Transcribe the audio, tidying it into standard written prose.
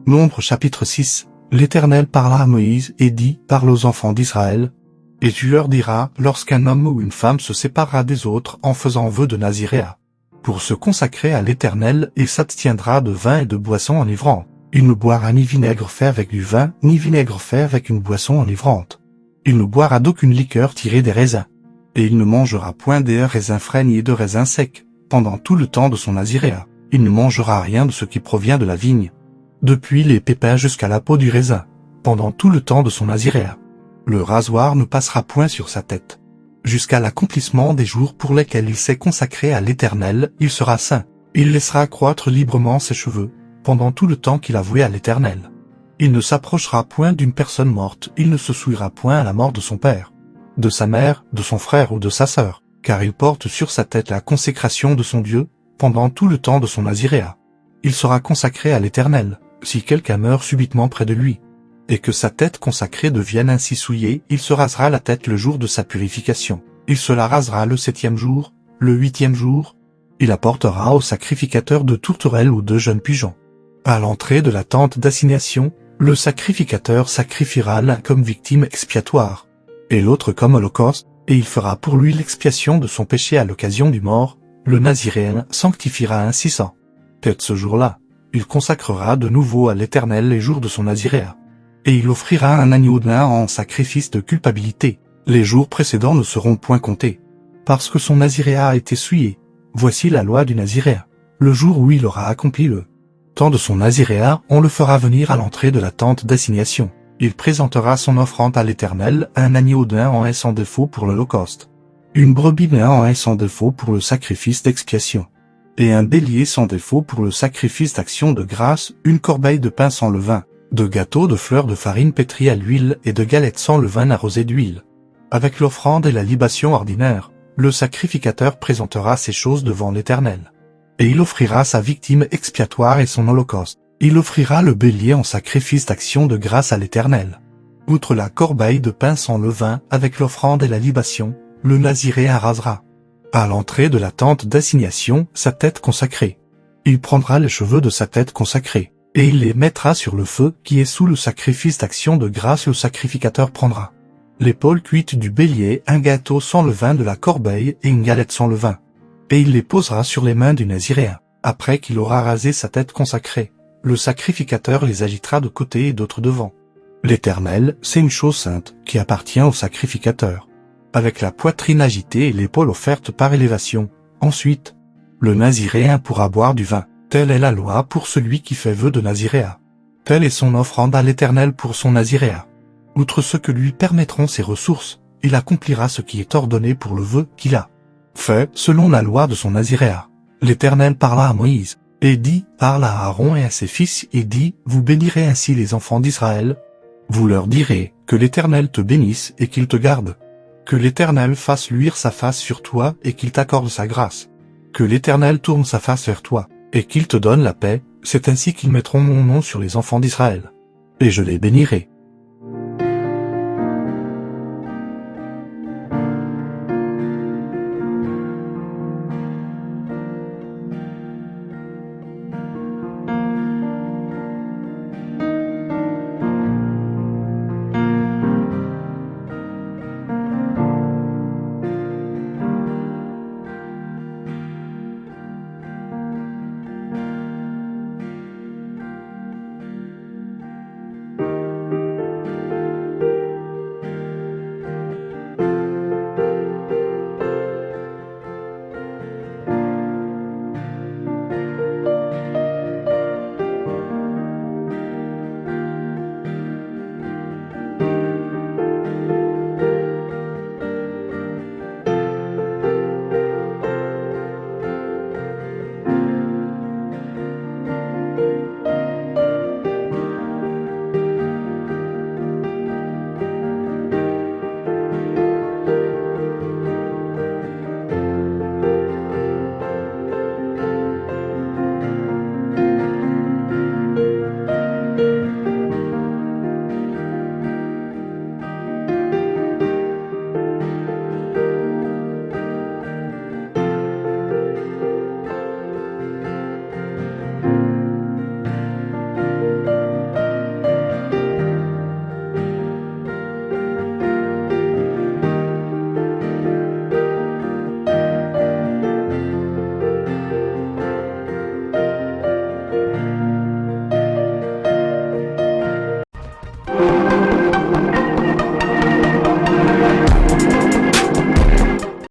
Nombre chapitre 6. L'Éternel parla à Moïse et dit, parle aux enfants d'Israël. Et tu leur diras, lorsqu'un homme ou une femme se séparera des autres en faisant vœu de naziréat, pour se consacrer à l'Éternel, il s'abstiendra de vin et de boissons enivrantes. Il ne boira ni vinaigre fait avec du vin, ni vinaigre fait avec une boisson enivrante. Il ne boira d'aucune liqueur tirée des raisins. Et il ne mangera point des raisins frais ni de raisins secs, pendant tout le temps de son naziréat. Il ne mangera rien de ce qui provient de la vigne, depuis les pépins jusqu'à la peau du raisin, pendant tout le temps de son naziréat. Le rasoir ne passera point sur sa tête. Jusqu'à l'accomplissement des jours pour lesquels il s'est consacré à l'Éternel, il sera saint. Il laissera croître librement ses cheveux, pendant tout le temps qu'il a voué à l'Éternel. Il ne s'approchera point d'une personne morte, il ne se souillera point à la mort de son père, de sa mère, de son frère ou de sa sœur, car il porte sur sa tête la consécration de son Dieu, pendant tout le temps de son naziréat. Il sera consacré à l'Éternel, si quelqu'un meurt subitement près de lui, et que sa tête consacrée devienne ainsi souillée, il se rasera la tête le jour de sa purification. Il se la rasera le 7e jour, le 8e jour. Il apportera au sacrificateur de tourterelles ou de jeunes pigeons. À l'entrée de la tente d'assignation, le sacrificateur sacrifiera l'un comme victime expiatoire, et l'autre comme holocauste, et il fera pour lui l'expiation de son péché à l'occasion du mort. Le naziréen sanctifiera ainsi sang. Peut-être ce jour-là, il consacrera de nouveau à l'Éternel les jours de son naziréat. Et il offrira un agneau d'un en sacrifice de culpabilité. Les jours précédents ne seront point comptés, parce que son naziréat a été souillé. Voici la loi du naziréen. Le jour où il aura accompli le temps de son naziréat, on le fera venir à l'entrée de la tente d'assignation. Il présentera son offrande à l'Éternel, un agneau d'un en sans défaut pour l'holocauste, une brebis d'un en sans défaut pour le sacrifice d'expiation, et un bélier sans défaut pour le sacrifice d'action de grâce, une corbeille de pain sans levain, de gâteaux de fleurs de farine pétrie à l'huile et de galettes sans levain arrosées d'huile. Avec l'offrande et la libation ordinaire, le sacrificateur présentera ces choses devant l'Éternel. Et il offrira sa victime expiatoire et son holocauste. Il offrira le bélier en sacrifice d'action de grâce à l'Éternel. Outre la corbeille de pain sans levain, avec l'offrande et la libation, le naziréen rasera, à l'entrée de la tente d'assignation, sa tête consacrée. Il prendra les cheveux de sa tête consacrée, et il les mettra sur le feu qui est sous le sacrifice d'action de grâce. Le sacrificateur prendra l'épaule cuite du bélier, un gâteau sans levain de la corbeille et une galette sans levain, et il les posera sur les mains du naziréen. Après qu'il aura rasé sa tête consacrée, le sacrificateur les agitera de côté et d'autre devant. L'Éternel, c'est une chose sainte qui appartient au sacrificateur, avec la poitrine agitée et l'épaule offerte par élévation. Ensuite, le naziréen pourra boire du vin. Telle est la loi pour celui qui fait vœu de naziréat. Telle est son offrande à l'Éternel pour son naziréat. Outre ce que lui permettront ses ressources, il accomplira ce qui est ordonné pour le vœu qu'il a fait selon la loi de son naziréat. L'Éternel parla à Moïse, et dit, parle à Aaron et à ses fils, et dit, vous bénirez ainsi les enfants d'Israël. Vous leur direz, que l'Éternel te bénisse et qu'il te garde. Que l'Éternel fasse luire sa face sur toi et qu'il t'accorde sa grâce. Que l'Éternel tourne sa face vers toi, et qu'il te donne la paix. C'est ainsi qu'ils mettront mon nom sur les enfants d'Israël. Et je les bénirai.